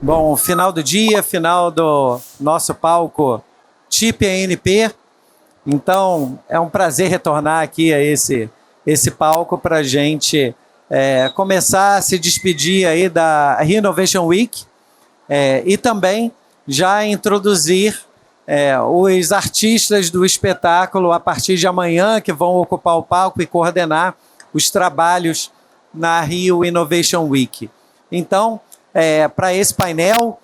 Bom, final do dia, final do nosso palco TIP ANP. Então, é um prazer retornar aqui a esse palco para a gente começar a se despedir aí da Rio Innovation Week e também já introduzir os artistas do espetáculo a partir de amanhã, que vão ocupar o palco e coordenar os trabalhos na Rio Innovation Week. Então, para esse painel,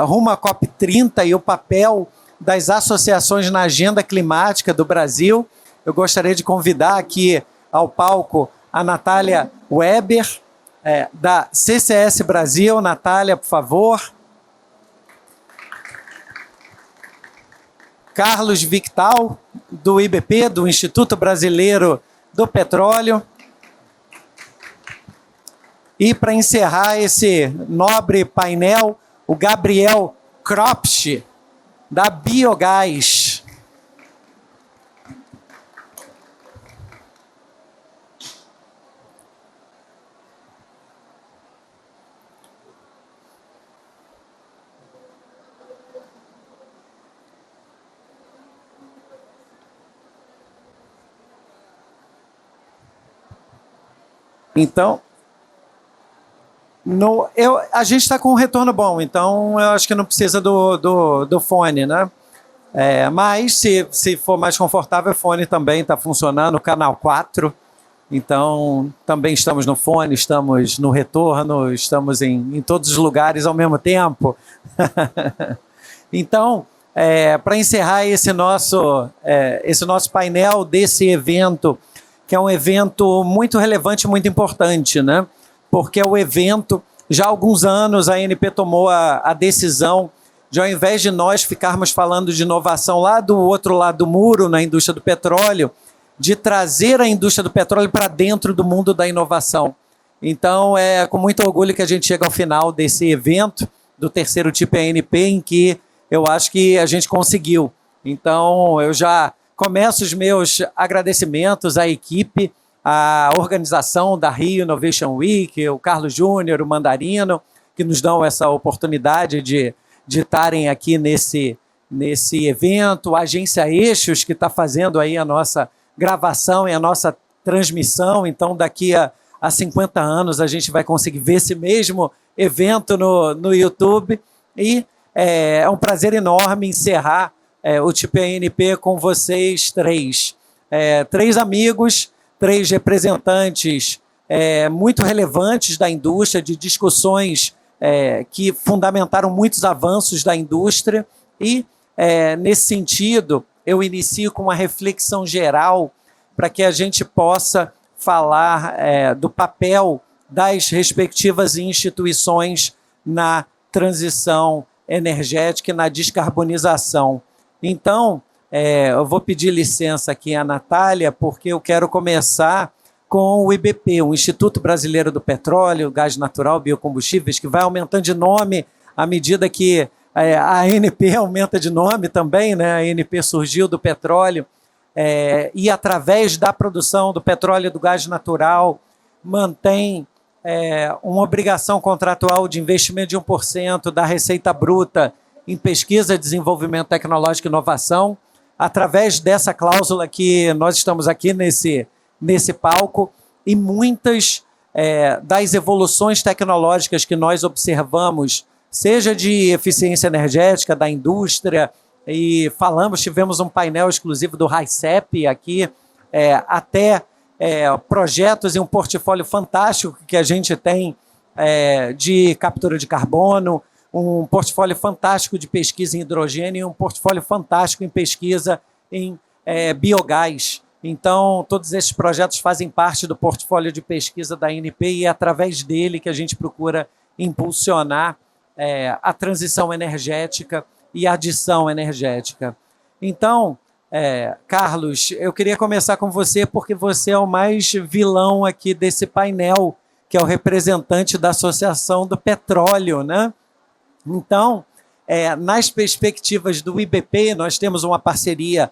rumo à COP30 e o papel das associações na agenda climática do Brasil, eu gostaria de convidar aqui ao palco a Natália Weber, da CCS Brasil. Natália, por favor. Carlos Victal, do IBP, do Instituto Brasileiro do Petróleo. E para encerrar esse nobre painel, o Gabriel Kropsch, da Biogás. Então, a gente está com um retorno bom, então eu acho que não precisa do fone, né? Mas se for mais confortável, o fone também está funcionando, canal 4. Então, também estamos no fone, estamos no retorno, estamos em todos os lugares ao mesmo tempo. Então, para encerrar esse nosso painel desse evento, que é um evento muito relevante, muito importante, né? Porque é o evento, já há alguns anos a ANP tomou a decisão de, ao invés de nós ficarmos falando de inovação lá do outro lado do muro, na indústria do petróleo, de trazer a indústria do petróleo para dentro do mundo da inovação. Então, é com muito orgulho que a gente chega ao final desse evento, do terceiro TIP ANP, em que eu acho que a gente conseguiu. Então, eu já começo os meus agradecimentos à equipe, a organização da Rio Innovation Week, o Carlos Júnior, o Mandarino, que nos dão essa oportunidade de estarem aqui nesse evento, a Agência Eixos, que está fazendo aí a nossa gravação e a nossa transmissão. Então, daqui a 50 anos, a gente vai conseguir ver esse mesmo evento no YouTube. E é um prazer enorme encerrar o TIP ANP com vocês três. Três amigos, três representantes muito relevantes da indústria, de discussões que fundamentaram muitos avanços da indústria. E, nesse sentido, eu inicio com uma reflexão geral para que a gente possa falar do papel das respectivas instituições na transição energética e na descarbonização. Então, eu vou pedir licença aqui à Natália, porque eu quero começar com o IBP, o Instituto Brasileiro do Petróleo, Gás Natural, Biocombustíveis, que vai aumentando de nome à medida que a ANP aumenta de nome também, né? A ANP surgiu do petróleo, e através da produção do petróleo e do gás natural, mantém uma obrigação contratual de investimento de 1% da receita bruta em pesquisa, desenvolvimento tecnológico e inovação. Através dessa cláusula que nós estamos aqui nesse palco, e muitas das evoluções tecnológicas que nós observamos, seja de eficiência energética da indústria, e tivemos um painel exclusivo do RICEP aqui, até projetos e um portfólio fantástico que a gente tem de captura de carbono, um portfólio fantástico de pesquisa em hidrogênio e um portfólio fantástico em pesquisa em biogás. Então, todos esses projetos fazem parte do portfólio de pesquisa da ANP e é através dele que a gente procura impulsionar a transição energética e a adição energética. Então, Carlos, eu queria começar com você porque você é o mais vilão aqui desse painel, que é o representante da Associação do Petróleo, né? Então, nas perspectivas do IBP, nós temos uma parceria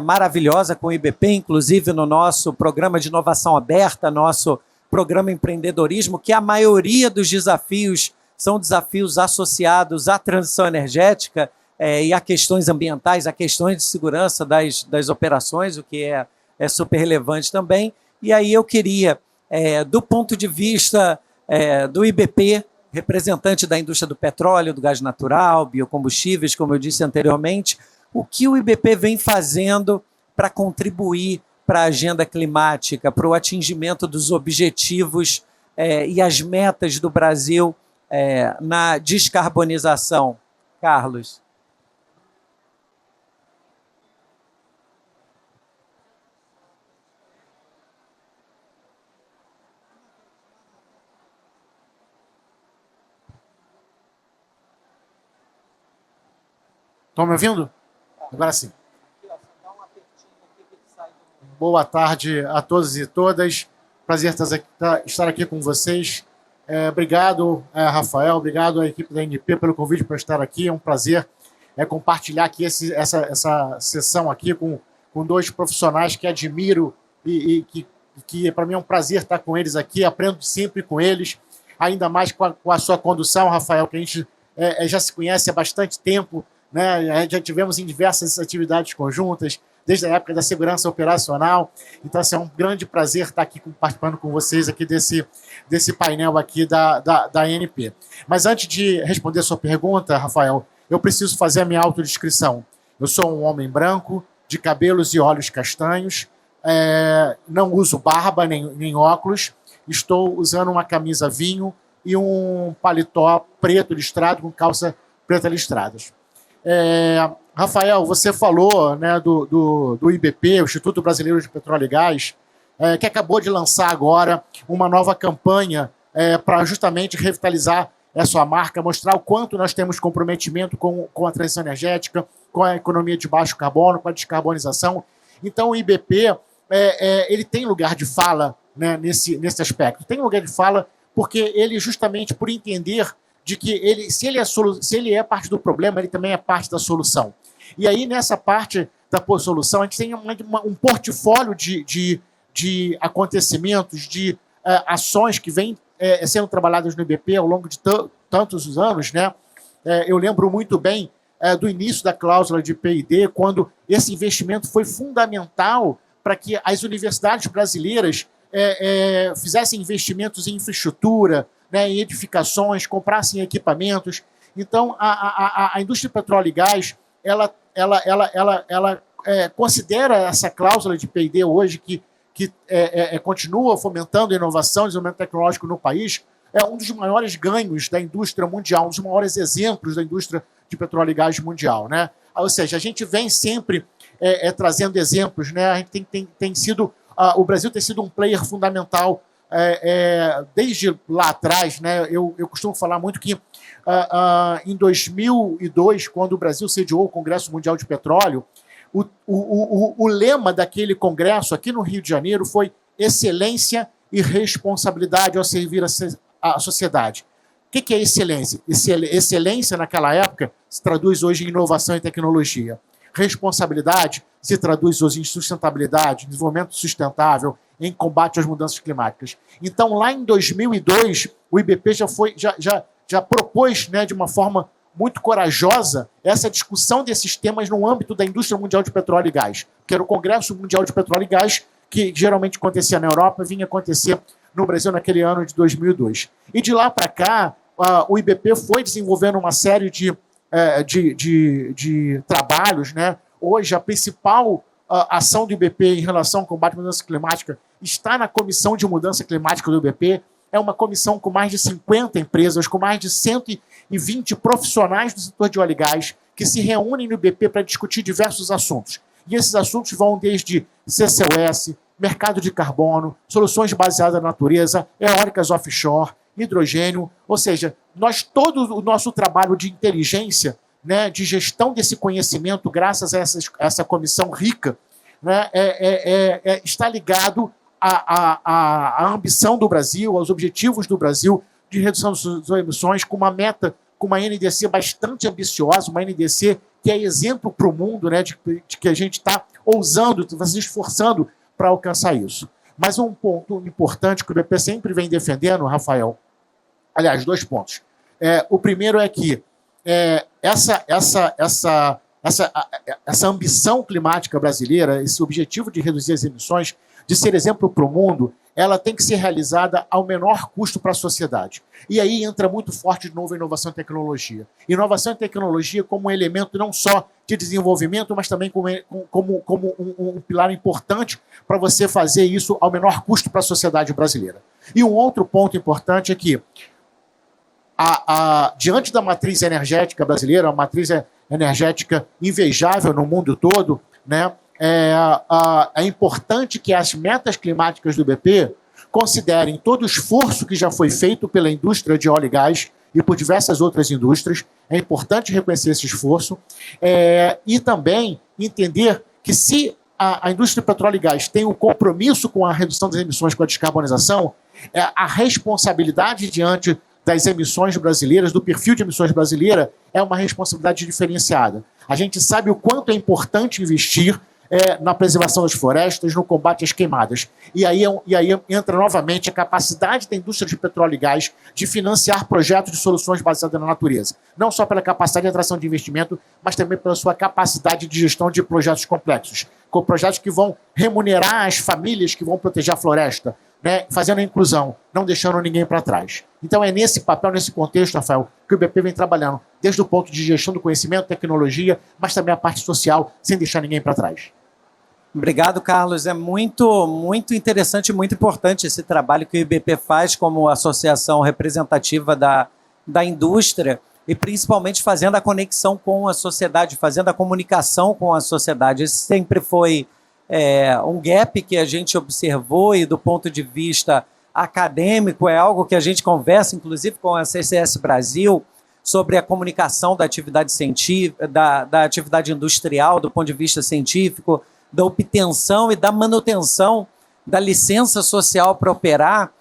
maravilhosa com o IBP, inclusive no nosso programa de inovação aberta, nosso programa empreendedorismo, que a maioria dos desafios são desafios associados à transição energética e a questões ambientais, a questões de segurança das operações, o que é super relevante também. E aí eu queria, do ponto de vista do IBP, representante da indústria do petróleo, do gás natural, biocombustíveis, como eu disse anteriormente, o que o IBP vem fazendo para contribuir para a agenda climática, para o atingimento dos objetivos e as metas do Brasil na descarbonização. Carlos. Estão me ouvindo? Agora sim. Boa tarde a todos e todas. Prazer estar aqui com vocês. Obrigado, Rafael. Obrigado à equipe da NP pelo convite para estar aqui. É um prazer compartilhar aqui essa sessão aqui com dois profissionais que admiro e que para mim é um prazer estar com eles aqui. Aprendo sempre com eles, ainda mais com a sua condução, Rafael, que a gente já se conhece há bastante tempo, né? Já tivemos em diversas atividades conjuntas, desde a época da segurança operacional. Então, assim, é um grande prazer estar aqui participando com vocês aqui desse painel aqui da ANP. Mas antes de responder a sua pergunta, Rafael, eu preciso fazer a minha autodescrição. Eu sou um homem branco, de cabelos e olhos castanhos, não uso barba nem óculos, estou usando uma camisa vinho e um paletó preto listrado com calça preta listradas. Rafael, você falou, né, do IBP, o Instituto Brasileiro de Petróleo e Gás, que acabou de lançar agora uma nova campanha para justamente revitalizar a sua marca, mostrar o quanto nós temos comprometimento com a transição energética, com a economia de baixo carbono, com a descarbonização. Então, o IBP ele tem lugar de fala, né, nesse aspecto. Tem lugar de fala porque ele, justamente por entender de que se ele é parte do problema, ele também é parte da solução. E aí, nessa parte da solução, a gente tem um portfólio de acontecimentos, de ações que vêm sendo trabalhadas no IBP ao longo de tantos anos, né? Eu lembro muito bem do início da cláusula de P&D, quando esse investimento foi fundamental para que as universidades brasileiras fizessem investimentos em infraestrutura, né, em edificações, comprassem equipamentos. Então, a indústria de petróleo e gás, ela considera essa cláusula de P&D hoje, que continua fomentando a inovação e desenvolvimento tecnológico no país, um dos maiores ganhos da indústria mundial, um dos maiores exemplos da indústria de petróleo e gás mundial, né? Ou seja, a gente vem sempre trazendo exemplos, né? A gente tem sido, o Brasil tem sido um player fundamental desde lá atrás, né? Eu costumo falar muito que em 2002, quando o Brasil sediou o Congresso Mundial de Petróleo, o lema daquele congresso aqui no Rio de Janeiro foi excelência e responsabilidade ao servir a sociedade. O que é excelência? Excelência, naquela época, se traduz hoje em inovação e tecnologia. Responsabilidade se traduz hoje em sustentabilidade, desenvolvimento sustentável, em combate às mudanças climáticas. Então, lá em 2002, o IBP já propôs, né, de uma forma muito corajosa essa discussão desses temas no âmbito da indústria mundial de petróleo e gás, que era o Congresso Mundial de Petróleo e Gás, que geralmente acontecia na Europa, vinha acontecer no Brasil naquele ano de 2002. E de lá para cá, o IBP foi desenvolvendo uma série de trabalhos, né? Hoje, a principal ação do IBP em relação ao combate à mudança climática está na Comissão de Mudança Climática do IBP. É uma comissão com mais de 50 empresas, com mais de 120 profissionais do setor de óleo e gás, que se reúnem no IBP para discutir diversos assuntos. E esses assuntos vão desde CCUS, mercado de carbono, soluções baseadas na natureza, eólicas offshore, hidrogênio, ou seja, todo o nosso trabalho de inteligência, né, de gestão desse conhecimento, graças a essa comissão rica, né, está ligado à ambição do Brasil, aos objetivos do Brasil de redução das suas emissões, com uma meta, com uma NDC bastante ambiciosa, uma NDC que é exemplo para o mundo, né, de que a gente está ousando, está se esforçando para alcançar isso. Mas um ponto importante que o BP sempre vem defendendo, Rafael, aliás, 2 pontos. O primeiro é que essa ambição climática brasileira, esse objetivo de reduzir as emissões, de ser exemplo para o mundo, ela tem que ser realizada ao menor custo para a sociedade. E aí entra muito forte de novo a inovação e tecnologia. Inovação e tecnologia como um elemento não só de desenvolvimento, mas também como um pilar importante para você fazer isso ao menor custo para a sociedade brasileira. E um outro ponto importante é que, diante da matriz energética brasileira, uma matriz energética invejável no mundo todo, né, é importante que as metas climáticas do BP considerem todo o esforço que já foi feito pela indústria de óleo e gás e por diversas outras indústrias. É importante reconhecer esse esforço e também entender que se a indústria de petróleo e gás tem um compromisso com a redução das emissões, com a descarbonização, a responsabilidade diante das emissões brasileiras, do perfil de emissões brasileira, é uma responsabilidade diferenciada. A gente sabe o quanto é importante investir na preservação das florestas, no combate às queimadas. E aí entra novamente a capacidade da indústria de petróleo e gás de financiar projetos de soluções baseadas na natureza. Não só pela capacidade de atração de investimento, mas também pela sua capacidade de gestão de projetos complexos, com projetos que vão remunerar as famílias que vão proteger a floresta, né, fazendo a inclusão, não deixando ninguém para trás. Então é nesse papel, nesse contexto, Rafael, que o BP vem trabalhando, desde o ponto de gestão do conhecimento, tecnologia, mas também a parte social, sem deixar ninguém para trás. Obrigado, Carlos. É muito interessante e muito importante esse trabalho que o IBP faz como associação representativa da indústria e principalmente fazendo a conexão com a sociedade, fazendo a comunicação com a sociedade. Esse sempre foi um gap que a gente observou e do ponto de vista acadêmico é algo que a gente conversa, inclusive com a CCS Brasil, sobre a comunicação da atividade científica, da atividade industrial do ponto de vista científico, da obtenção e da manutenção da licença social para operar,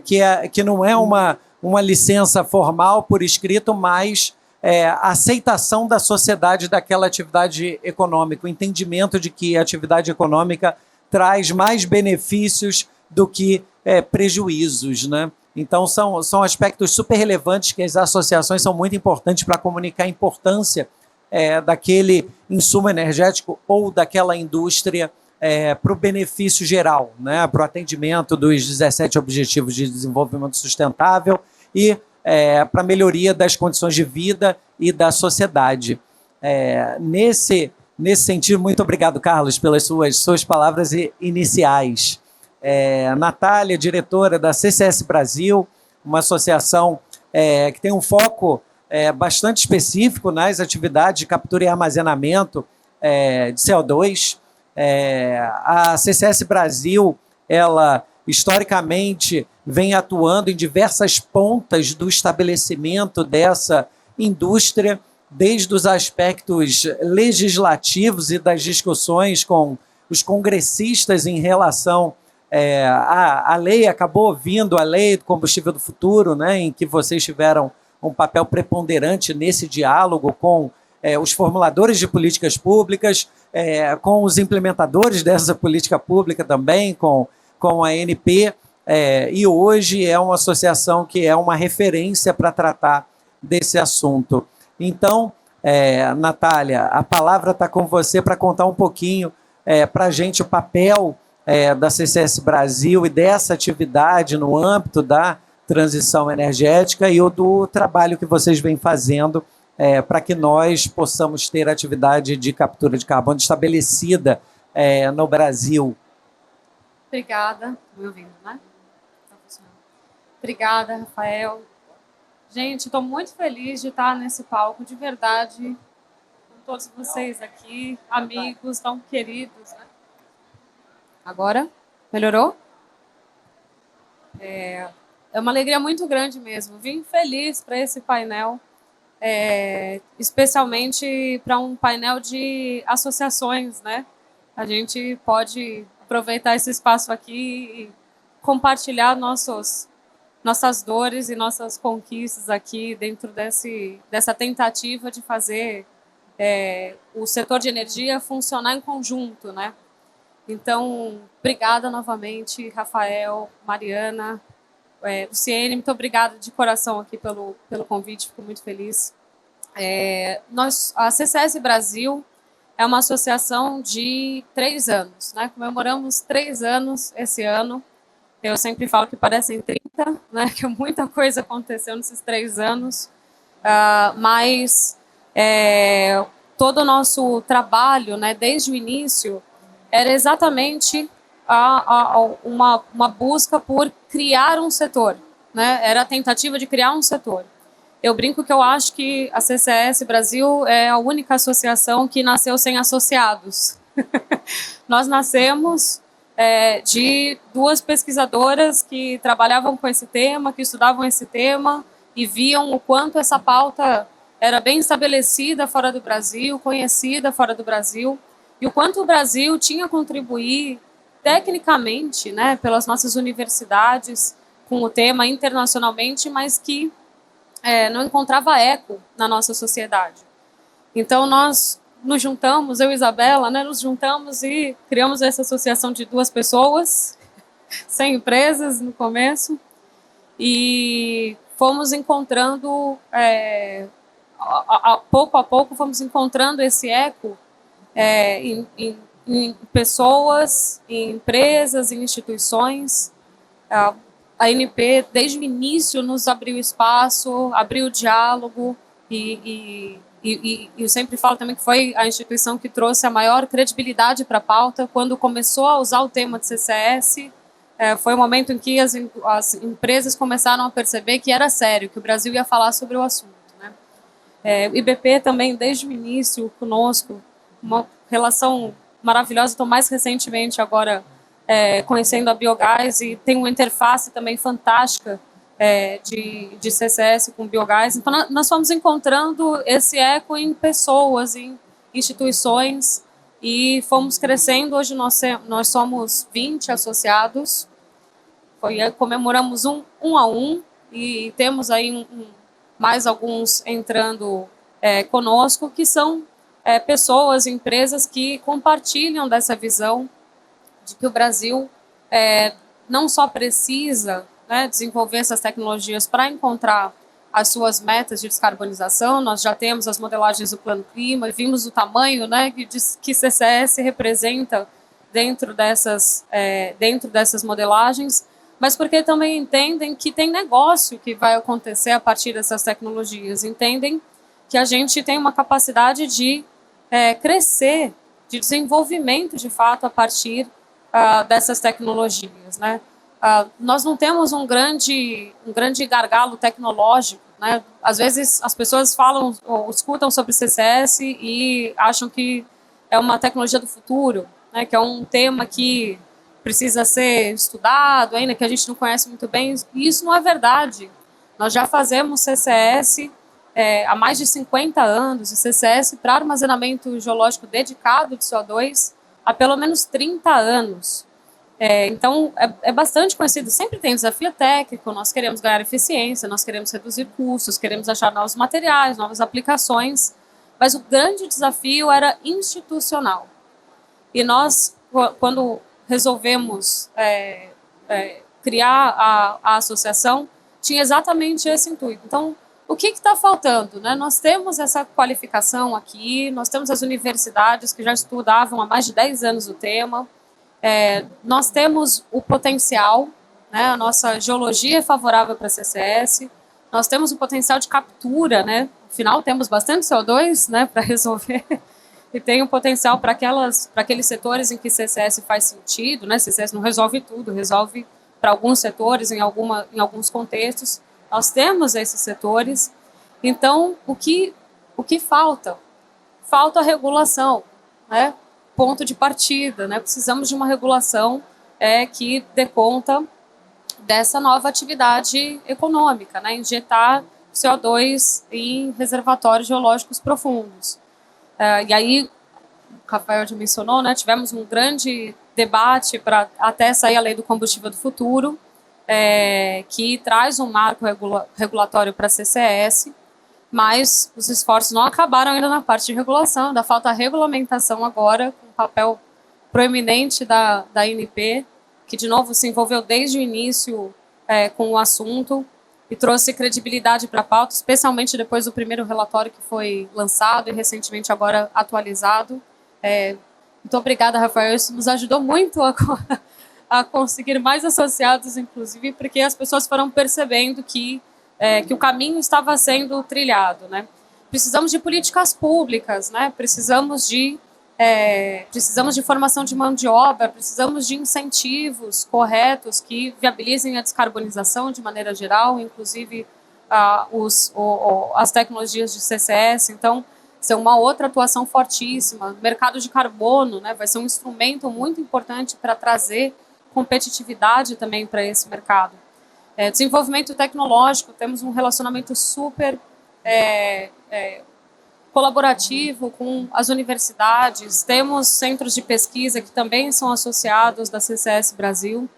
que não é uma licença formal por escrito, mas a aceitação da sociedade daquela atividade econômica, o entendimento de que a atividade econômica traz mais benefícios do que prejuízos, né? Então, são aspectos super relevantes que as associações são muito importantes para comunicar a importância daquele insumo energético ou daquela indústria para o benefício geral, né? Para o atendimento dos 17 Objetivos de Desenvolvimento Sustentável e para a melhoria das condições de vida e da sociedade. Nesse sentido, muito obrigado, Carlos, pelas suas palavras iniciais. Natália, diretora da CCS Brasil, uma associação que tem um foco bastante específico nas atividades de captura e armazenamento de CO2. A CCS Brasil, ela historicamente vem atuando em diversas pontas do estabelecimento dessa indústria, desde os aspectos legislativos e das discussões com os congressistas em relação à lei, acabou vindo a lei do combustível do futuro, né, em que vocês tiveram um papel preponderante nesse diálogo com os formuladores de políticas públicas, com os implementadores dessa política pública também, com a ANP, e hoje é uma associação que é uma referência para tratar desse assunto. Então, Natália, a palavra está com você para contar um pouquinho para a gente o papel da CCS Brasil e dessa atividade no âmbito da transição energética e do trabalho que vocês vêm fazendo para que nós possamos ter atividade de captura de carbono estabelecida no Brasil. Obrigada. Estou me ouvindo, né? Tá funcionando. Obrigada, Rafael. Gente, estou muito feliz de estar nesse palco, de verdade, com todos vocês aqui, amigos tão queridos, né? Agora? Melhorou? É uma alegria muito grande mesmo. Vim feliz para esse painel, especialmente para um painel de associações, né? A gente pode aproveitar esse espaço aqui e compartilhar nossas dores e nossas conquistas aqui dentro dessa tentativa de fazer o setor de energia funcionar em conjunto, né? Então, obrigada novamente, Rafael, Mariana, Luciene, muito obrigada de coração aqui pelo convite, fico muito feliz. A CCS Brasil é uma associação de 3 anos, né? Comemoramos 3 anos esse ano. Eu sempre falo que parecem 30, né? Que muita coisa aconteceu nesses 3 anos. Mas todo o nosso trabalho, né, desde o início, era exatamente uma busca por criar um setor, né? Era a tentativa de criar um setor. Eu brinco que eu acho que a CCS Brasil é a única associação que nasceu sem associados. Nós nascemos de 2 pesquisadoras que trabalhavam com esse tema, que estudavam esse tema e viam o quanto essa pauta era bem estabelecida fora do Brasil, conhecida fora do Brasil, e o quanto o Brasil tinha a contribuir tecnicamente, né, pelas nossas universidades, com o tema internacionalmente, mas que não encontrava eco na nossa sociedade. Então nós nos juntamos, eu e Isabela, né, nos juntamos e criamos essa associação de 2 pessoas, 100 empresas no começo, e fomos encontrando, pouco a pouco, fomos encontrando esse eco em pessoas, em empresas, em instituições. A NP, desde o início, nos abriu espaço, abriu diálogo, e eu sempre falo também que foi a instituição que trouxe a maior credibilidade para a pauta. Quando começou a usar o tema de CCS, foi o momento em que as empresas começaram a perceber que era sério, que o Brasil ia falar sobre o assunto, né? O IBP também, desde o início, conosco, uma relação maravilhosa. Estou mais recentemente agora conhecendo a Biogás, e tem uma interface também fantástica de CCS com Biogás. Então, nós fomos encontrando esse eco em pessoas, em instituições, e fomos crescendo. Hoje nós somos 20 associados, comemoramos um a um, e temos aí mais alguns entrando conosco, que são pessoas, empresas que compartilham dessa visão de que o Brasil não só precisa, né, desenvolver essas tecnologias para encontrar as suas metas de descarbonização. Nós já temos as modelagens do Plano Clima, e vimos o tamanho, né, que CCS representa dentro dessas modelagens, mas porque também entendem que tem negócio que vai acontecer a partir dessas tecnologias, entendem que a gente tem uma capacidade de crescer, de desenvolvimento de fato a partir dessas tecnologias, né? Nós não temos um grande gargalo tecnológico, né? Às vezes as pessoas falam ou escutam sobre CCS e acham que é uma tecnologia do futuro, né? Que é um tema que precisa ser estudado ainda, que a gente não conhece muito bem. E isso não é verdade. Nós já fazemos CCS há mais de 50 anos, e CCS para armazenamento geológico dedicado de CO2 há pelo menos 30 anos. Então, é bastante conhecido. Sempre tem desafio técnico, nós queremos ganhar eficiência, nós queremos reduzir custos, queremos achar novos materiais, novas aplicações, mas o grande desafio era institucional. E nós, quando resolvemos criar a associação, tinha exatamente esse intuito. Então, o que está faltando, né? Nós temos essa qualificação aqui, nós temos as universidades que já estudavam há mais de 10 anos o tema, nós temos o potencial, né? A nossa geologia é favorável para CCS, nós temos o potencial de captura, né? Afinal, temos bastante CO2, né, para resolver, e tem um potencial para aqueles setores em que CCS faz sentido, né? CCS não resolve tudo, resolve para alguns setores, em alguns contextos. Nós temos esses setores. Então, o que falta? Falta a regulação, né? Ponto de partida, né? Precisamos de uma regulação que dê conta dessa nova atividade econômica, né? Injetar CO2 em reservatórios geológicos profundos. E aí, o Rafael já mencionou, né? Tivemos um grande debate para até sair a Lei do Combustível do Futuro, que traz um marco regulatório para a CCS, mas os esforços não acabaram ainda na parte de regulação, ainda falta a regulamentação agora, com um papel proeminente da ANP, que de novo se envolveu desde o início com o assunto e trouxe credibilidade para a pauta, especialmente depois do primeiro relatório que foi lançado e recentemente agora atualizado. Muito obrigada, Rafael. Isso nos ajudou muito a conseguir mais associados, inclusive, porque as pessoas foram percebendo que o caminho estava sendo trilhado, né? Precisamos de políticas públicas, né? Precisamos de formação de mão de obra, precisamos de incentivos corretos que viabilizem a descarbonização de maneira geral, inclusive as tecnologias de CCS. Então, isso é uma outra atuação fortíssima. O mercado de carbono, né, vai ser um instrumento muito importante para trazer competitividade também para esse mercado. Desenvolvimento tecnológico, temos um relacionamento super colaborativo com as universidades, temos centros de pesquisa que também são associados da CCS Brasil,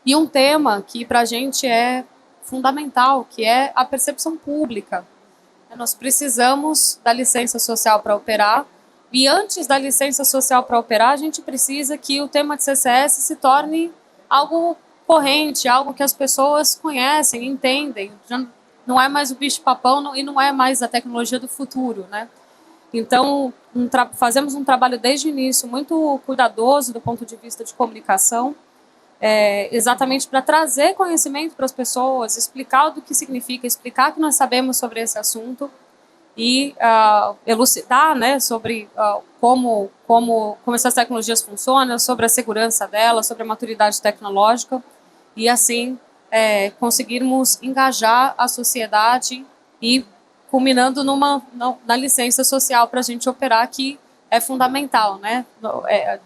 e um tema que para a gente é fundamental, que é a percepção pública. Nós precisamos da licença social para operar, e antes da licença social para operar, a gente precisa que o tema de CCS se torne algo corrente, algo que as pessoas conhecem, entendem. Já não é mais o bicho-papão e não é mais a tecnologia do futuro, né? Então, fazemos um trabalho desde o início muito cuidadoso do ponto de vista de comunicação, exatamente para trazer conhecimento para as pessoas, explicar do que significa, explicar que nós sabemos sobre esse assunto e elucidar, né, sobre como essas tecnologias funcionam, sobre a segurança delas, sobre a maturidade tecnológica, e assim conseguirmos engajar a sociedade e culminando na licença social para a gente operar, que é fundamental, né?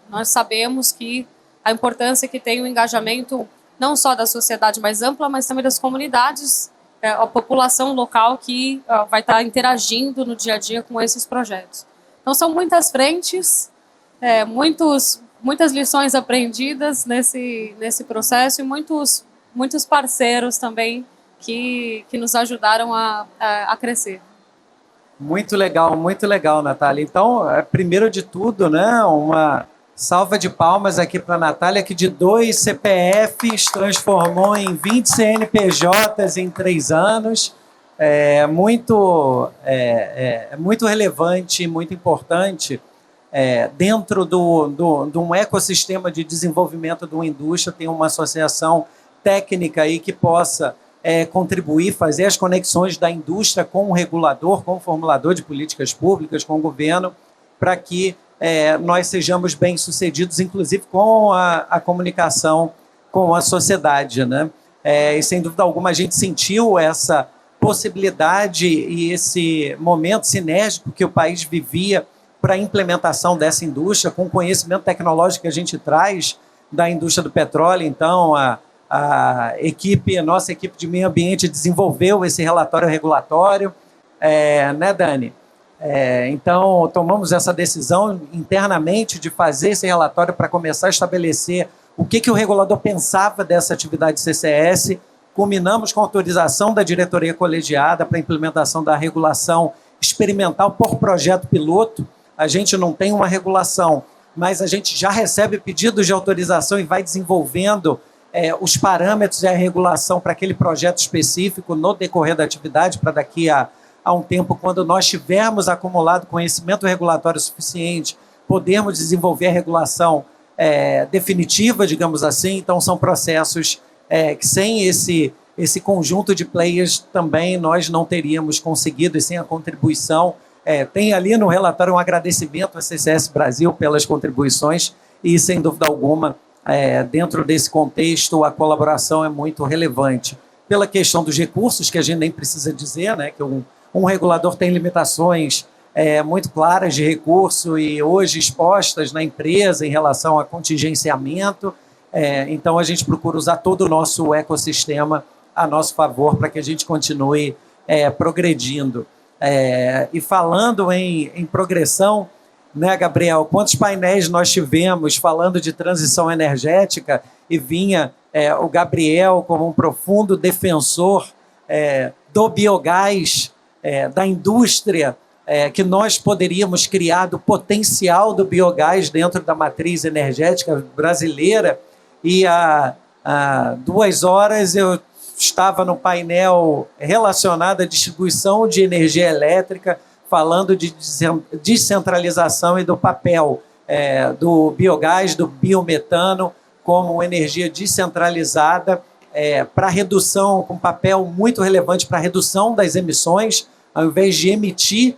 Nós sabemos que a importância que tem o engajamento não só da sociedade mais ampla, mas também das comunidades, a população local que vai estar interagindo no dia a dia com esses projetos. Então são muitas frentes, muitas lições aprendidas nesse processo e muitos parceiros também que nos ajudaram a crescer. Muito legal, Natália. Então, primeiro de tudo, né, uma salva de palmas aqui para a Natália, que de 2 CPFs transformou em 20 CNPJs em 3 anos. Muito relevante, muito importante. Dentro de um ecossistema de desenvolvimento de uma indústria, tem uma associação técnica aí que possa contribuir, fazer as conexões da indústria com o regulador, com o formulador de políticas públicas, com o governo, para que nós sejamos bem-sucedidos, inclusive com a comunicação com a sociedade, né? E sem dúvida alguma a gente sentiu essa possibilidade e esse momento sinérgico que o país vivia para a implementação dessa indústria, com o conhecimento tecnológico que a gente traz da indústria do petróleo. Então, a nossa equipe de meio ambiente desenvolveu esse relatório regulatório, né, Dani? Então, tomamos essa decisão internamente de fazer esse relatório para começar a estabelecer o que o regulador pensava dessa atividade CCS. Culminamos com a autorização da diretoria colegiada para a implementação da regulação experimental por projeto piloto. A gente não tem uma regulação, mas a gente já recebe pedidos de autorização e vai desenvolvendo os parâmetros e a regulação para aquele projeto específico no decorrer da atividade, para daqui a um tempo, quando nós tivermos acumulado conhecimento regulatório suficiente, podermos desenvolver a regulação definitiva, digamos assim. Então, são processos que sem esse conjunto de players também nós não teríamos conseguido, e sem a contribuição. Tem ali no relatório um agradecimento à CCS Brasil pelas contribuições e, sem dúvida alguma, dentro desse contexto, a colaboração é muito relevante. Pela questão dos recursos, que a gente nem precisa dizer, né, que um regulador tem limitações muito claras de recurso e hoje expostas na empresa em relação a contingenciamento. Então, a gente procura usar todo o nosso ecossistema a nosso favor para que a gente continue progredindo. E falando em progressão, né, Gabriel, quantos painéis nós tivemos falando de transição energética e vinha o Gabriel como um profundo defensor do biogás, da indústria, que nós poderíamos criar, do potencial do biogás dentro da matriz energética brasileira, e a há 2 horas eu estava no painel relacionado à distribuição de energia elétrica, falando de descentralização e do papel do biogás, do biometano, como energia descentralizada para redução, com papel muito relevante para a redução das emissões. Ao invés de emitir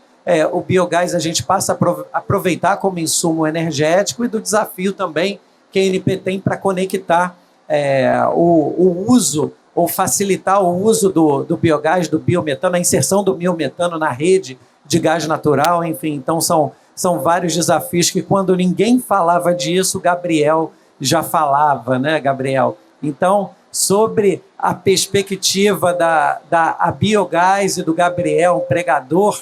o biogás, a gente passa a aproveitar como insumo energético, e do desafio também que a ANP tem para conectar o uso, ou facilitar o uso do biogás, do biometano, a inserção do biometano na rede de gás natural, enfim. Então, são vários desafios que, quando ninguém falava disso, o Gabriel já falava, né, Gabriel? Então, sobre a perspectiva da biogás e do Gabriel, um pregador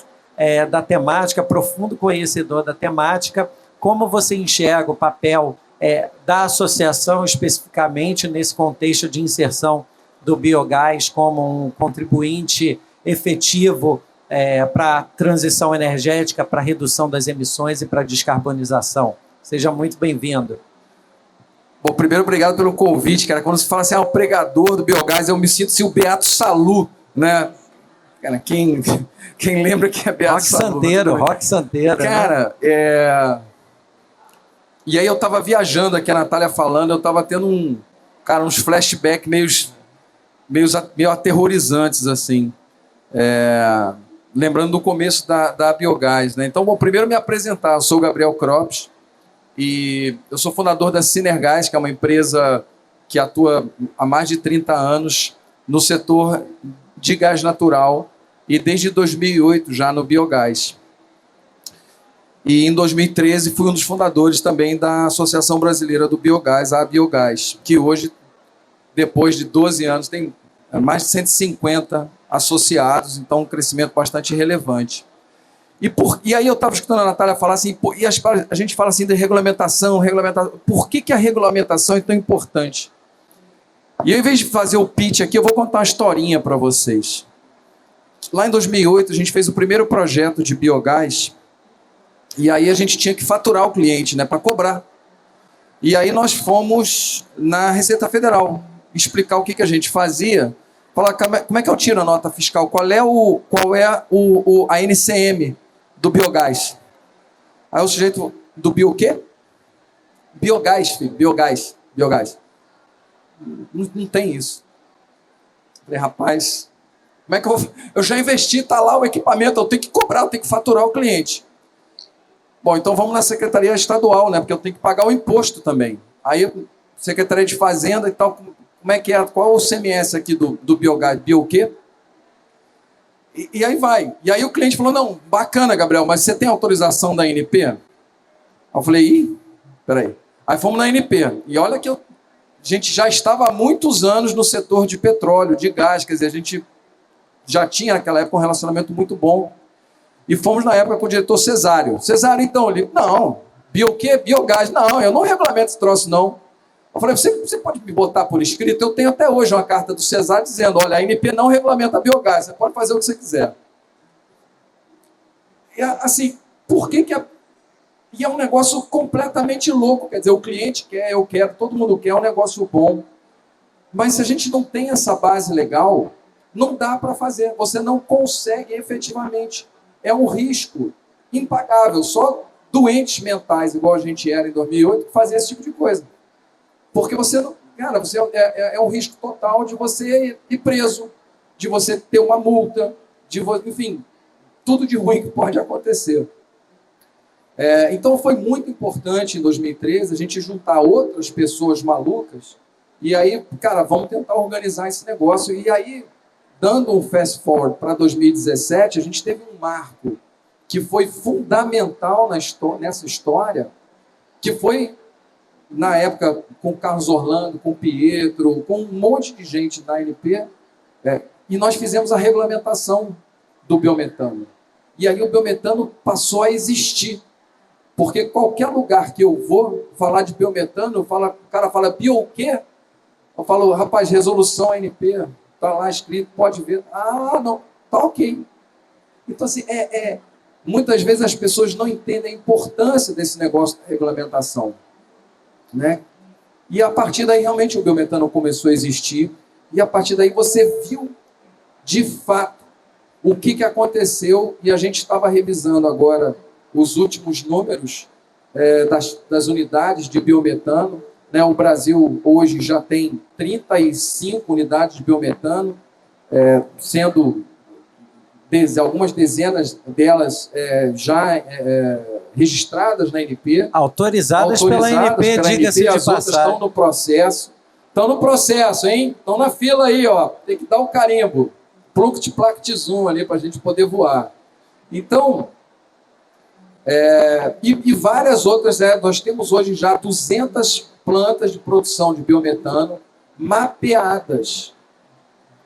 da temática, profundo conhecedor da temática, como você enxerga o papel da associação, especificamente nesse contexto de inserção do biogás como um contribuinte efetivo para a transição energética, para a redução das emissões e para a descarbonização? Seja muito bem-vindo. Bom, primeiro, obrigado pelo convite, cara. Quando se fala assim, o pregador do biogás, eu me sinto assim, o Beato Salu, né? Cara, quem lembra que é Beato Salu? Roque Santeiro. Cara, né? E aí eu tava viajando aqui, a Natália falando, eu tava tendo uns flashbacks meio aterrorizantes, assim. Lembrando do começo da biogás, né? Então, vou primeiro me apresentar. Eu sou o Gabriel Cropes e eu sou fundador da Sinergás, que é uma empresa que atua há mais de 30 anos no setor de gás natural e desde 2008 já no biogás. E em 2013 fui um dos fundadores também da Associação Brasileira do Biogás, a Biogás, que hoje, depois de 12 anos, tem mais de 150 associados, então um crescimento bastante relevante. E aí eu estava escutando a Natália falar assim, a gente fala assim de regulamentação, por que a regulamentação é tão importante? E ao invés de fazer o pitch aqui, eu vou contar uma historinha para vocês. Lá em 2008, a gente fez o primeiro projeto de biogás, e aí a gente tinha que faturar o cliente, né, para cobrar. E aí nós fomos na Receita Federal explicar o que a gente fazia, falar como é que eu tiro a nota fiscal, qual é a NCM do biogás. Aí o sujeito do bio o quê? Biogás, filho, biogás. Não tem isso. Falei, rapaz, como é que eu já investi, tá lá o equipamento, eu tenho que cobrar, eu tenho que faturar o cliente. Bom, então vamos na Secretaria Estadual, né? Porque eu tenho que pagar o imposto também. Aí, Secretaria de Fazenda e tal, como é que é? Qual é o CMS aqui do biogás? Bio o quê? E aí vai. E aí o cliente falou, não, bacana, Gabriel, mas você tem autorização da ANP? Eu falei, peraí. Aí fomos na ANP. E olha que a gente já estava há muitos anos no setor de petróleo, de gás, quer dizer, a gente já tinha naquela época um relacionamento muito bom. E fomos na época com o diretor Cesário. Cesário, então, ele, não, bio o quê? Biogás. Não, eu não regulamento esse troço, não. Eu falei, você pode me botar por escrito? Eu tenho até hoje uma carta do Cesário dizendo, olha, a ANP não regulamenta biogás, você pode fazer o que você quiser. E assim, por que E é um negócio completamente louco, quer dizer, o cliente quer, eu quero, todo mundo quer, é um negócio bom. Mas se a gente não tem essa base legal, não dá para fazer, você não consegue efetivamente. É um risco impagável, só doentes mentais, igual a gente era em 2008, que fazia esse tipo de coisa. Porque você não... Cara, é um risco total de você ir preso, de você ter uma multa, enfim, tudo de ruim que pode acontecer. Então foi muito importante em 2013 a gente juntar outras pessoas malucas e aí, cara, vamos tentar organizar esse negócio. E aí, dando um fast forward para 2017, a gente teve um marco que foi fundamental nessa história, que foi, na época, com o Carlos Orlando, com o Pietro, com um monte de gente da ANP, e nós fizemos a regulamentação do biometano. E aí o biometano passou a existir. Porque qualquer lugar que eu vou falar de biometano, o cara fala, bio o quê? Eu falo, rapaz, resolução ANP, está lá escrito, pode ver. Ah, não, tá ok. Então, assim, muitas vezes as pessoas não entendem a importância desse negócio da regulamentação, né? E a partir daí, realmente, o biometano começou a existir. E a partir daí você viu, de fato, o que aconteceu. E a gente estava revisando agora os últimos números das unidades de biometano. Né? O Brasil hoje já tem 35 unidades de biometano, sendo algumas dezenas delas já registradas na ANP. Autorizadas pela ANP, diga-se de passagem. As outras estão no processo. Estão no processo, hein? Estão na fila aí, ó. Tem que dar o carimbo. Pluct, plact, zoom ali para a gente poder voar. Então, e várias outras, nós temos hoje já 200 plantas de produção de biometano mapeadas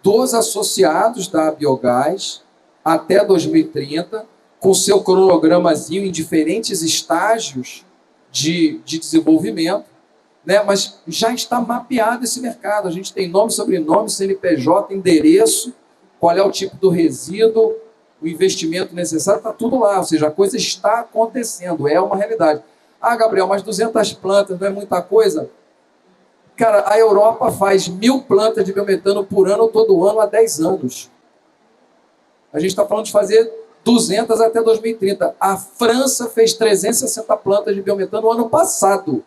dos associados da Biogás até 2030, com seu cronogramazinho em diferentes estágios de desenvolvimento, né? Mas já está mapeado esse mercado. A gente tem nome, sobrenome, CNPJ, endereço, qual é o tipo do resíduo, o investimento necessário, está tudo lá. Ou seja, a coisa está acontecendo, é uma realidade. Ah, Gabriel, mas 200 plantas não é muita coisa? Cara, a Europa faz 1.000 plantas de biometano por ano, todo ano, há 10 anos. A gente está falando de fazer 200 até 2030. A França fez 360 plantas de biometano no ano passado.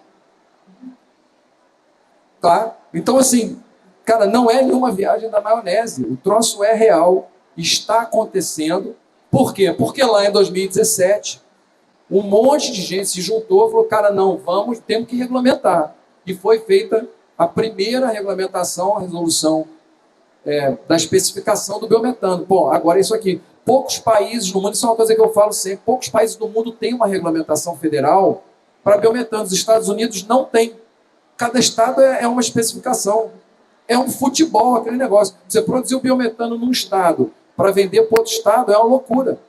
Tá? Então, assim, cara, não é nenhuma viagem da maionese. O troço é real, está acontecendo. Por quê? Porque lá em 2017, um monte de gente se juntou e falou, cara, não, temos que regulamentar. E foi feita a primeira regulamentação, a resolução da especificação do biometano. Bom, agora isso aqui. Poucos países no mundo, isso é uma coisa que eu falo sempre, poucos países do mundo têm uma regulamentação federal para biometano. Os Estados Unidos não têm. Cada estado é uma especificação. É um futebol, aquele negócio. Você produzir o biometano num estado para vender para outro estado é uma loucura.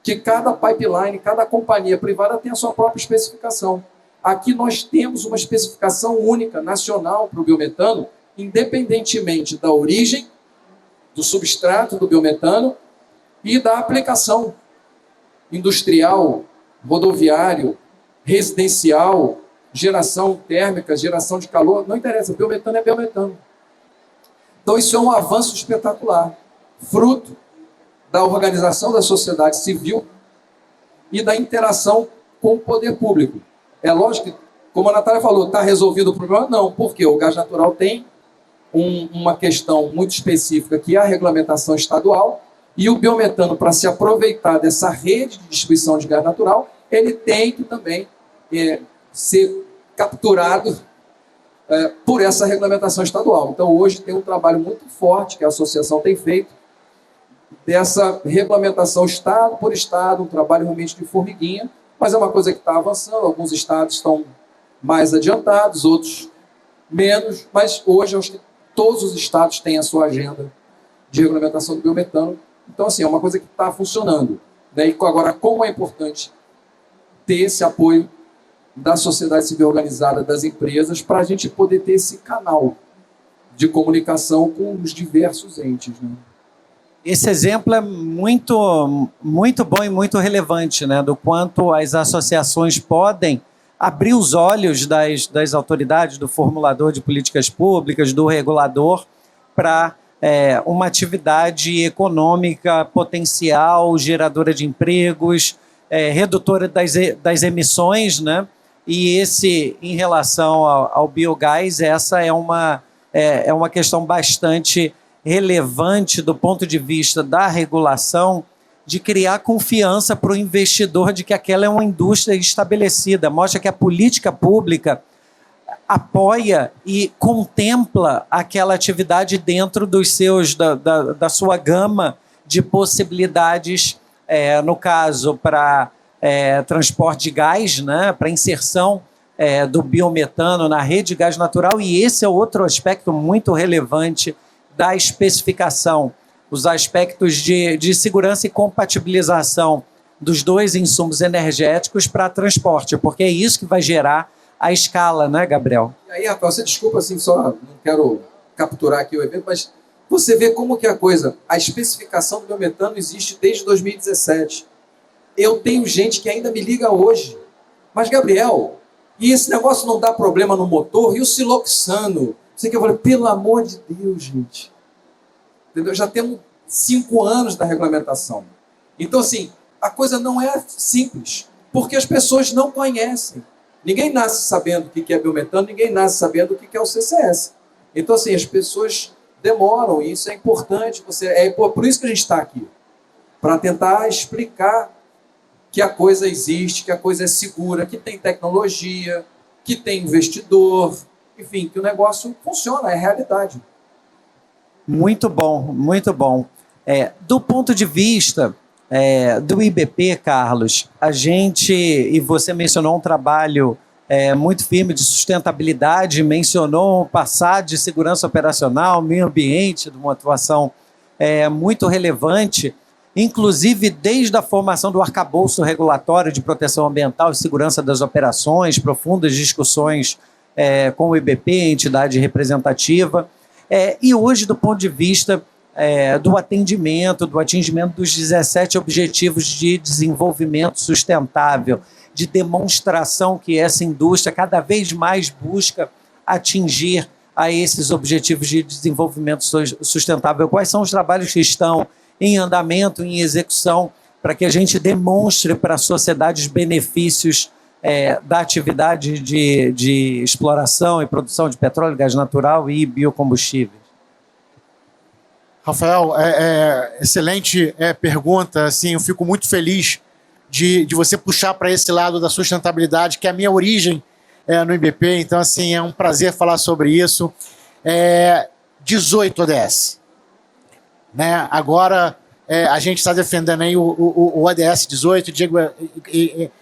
Que cada pipeline, cada companhia privada tem a sua própria especificação. Aqui nós temos uma especificação única, nacional, para o biometano, independentemente da origem, do substrato do biometano e da aplicação industrial, rodoviário, residencial, geração térmica, geração de calor, não interessa, biometano é biometano. Então isso é um avanço espetacular, fruto da organização da sociedade civil e da interação com o poder público. É lógico que, como a Natália falou, está resolvido o problema? Não, porque o gás natural tem uma questão muito específica, que é a regulamentação estadual, e o biometano, para se aproveitar dessa rede de distribuição de gás natural, ele tem que também ser capturado por essa regulamentação estadual. Então, hoje tem um trabalho muito forte que a associação tem feito, dessa regulamentação estado por estado, um trabalho realmente de formiguinha, mas é uma coisa que está avançando. Alguns estados estão mais adiantados, outros menos, mas hoje eu acho que todos os estados têm a sua agenda de regulamentação do biometano. Então, assim, é uma coisa que está funcionando. E agora, como é importante ter esse apoio da sociedade civil organizada, das empresas, para a gente poder ter esse canal de comunicação com os diversos entes, né? Esse exemplo é muito, muito bom e muito relevante, né, do quanto as associações podem abrir os olhos das autoridades, do formulador de políticas públicas, do regulador, para uma atividade econômica potencial, geradora de empregos, redutora das emissões, né? E em relação ao biogás, essa é uma questão bastante relevante do ponto de vista da regulação, de criar confiança para o investidor de que aquela é uma indústria estabelecida. Mostra que a política pública apoia e contempla aquela atividade dentro da sua gama de possibilidades, no caso, para transporte de gás, né, para inserção do biometano na rede de gás natural. E esse é outro aspecto muito relevante da especificação, os aspectos de segurança e compatibilização dos dois insumos energéticos para transporte, porque é isso que vai gerar a escala, né, Gabriel? E aí, Rafael, você desculpa, assim, só não quero capturar aqui o evento, mas você vê como que é a coisa. A especificação do biometano existe desde 2017. Eu tenho gente que ainda me liga hoje. Mas, Gabriel, E esse negócio não dá problema no motor, e o siloxano? Sei que eu falei, pelo amor de Deus, gente. Entendeu? Já temos 5 anos da regulamentação. Então, assim, a coisa não é simples, porque as pessoas não conhecem. Ninguém nasce sabendo o que é biometano, ninguém nasce sabendo o que é o CCS. Então, assim, as pessoas demoram, e isso é importante. É por isso que a gente está aqui, para tentar explicar que a coisa existe, que a coisa é segura, que tem tecnologia, que tem investidor, enfim, que o negócio funciona, é realidade. Muito bom, muito bom. Do ponto de vista do IBP, Carlos, a gente, e você mencionou um trabalho muito firme de sustentabilidade, mencionou o passado de segurança operacional, meio ambiente, de uma atuação muito relevante, inclusive desde a formação do arcabouço regulatório de proteção ambiental e segurança das operações, profundas discussões com o IBP, entidade representativa, e hoje do ponto de vista do atendimento, do atingimento dos 17 Objetivos de Desenvolvimento Sustentável, de demonstração que essa indústria cada vez mais busca atingir a esses Objetivos de Desenvolvimento Sustentável. Quais são os trabalhos que estão em andamento, em execução, para que a gente demonstre para a sociedade os benefícios da atividade de exploração e produção de petróleo, gás natural e biocombustíveis? Rafael, excelente pergunta. Assim, eu fico muito feliz de você puxar para esse lado da sustentabilidade, que é a minha origem no IBP. Então, assim, é um prazer falar sobre isso. 18 ODS. Né? Agora, a gente está defendendo aí o ODS 18, de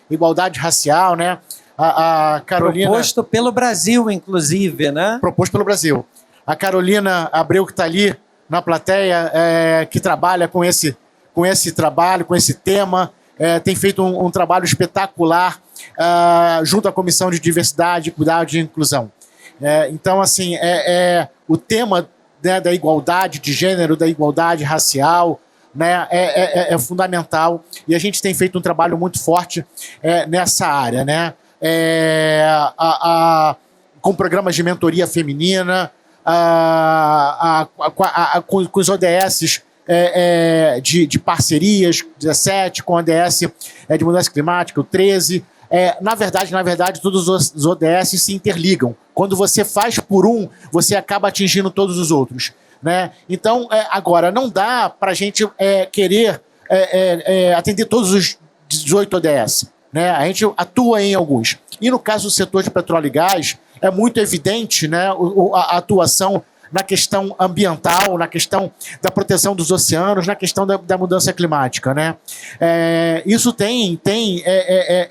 igualdade racial, né? A Carolina... Proposto pelo Brasil, inclusive, né? Proposto pelo Brasil. A Carolina Abreu, que está ali na plateia, que trabalha com esse trabalho, com esse tema, tem feito um trabalho espetacular junto à Comissão de Diversidade, Equidade e Inclusão. Então, assim, o tema, né, da igualdade de gênero, da igualdade racial, né, é fundamental, e a gente tem feito um trabalho muito forte nessa área, né? Com programas de mentoria feminina, com os ODS de parcerias, 17, com o ODS de mudança climática, o 13. Na verdade, todos os ODS se interligam. Quando você faz por um, você acaba atingindo todos os outros. Né? Então, agora, não dá para a gente querer atender todos os 18 ODS. Né? A gente atua em alguns. E no caso do setor de petróleo e gás, é muito evidente, né, a atuação na questão ambiental, na questão da proteção dos oceanos, na questão da mudança climática. Né? Isso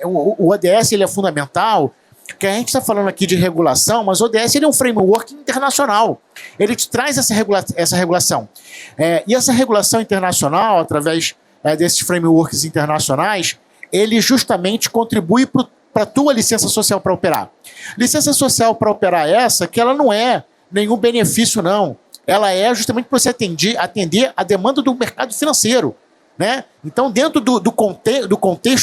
o ODS ele é fundamental, porque a gente está falando aqui de regulação, mas o ODS ele é um framework internacional. Ele te traz essa regulação. E essa regulação internacional, através desses frameworks internacionais, ele justamente contribui para a tua licença social para operar. Licença social para operar essa, que ela não é nenhum benefício, não. Ela é justamente para você atender a demanda do mercado financeiro. Né? Então, dentro do contexto,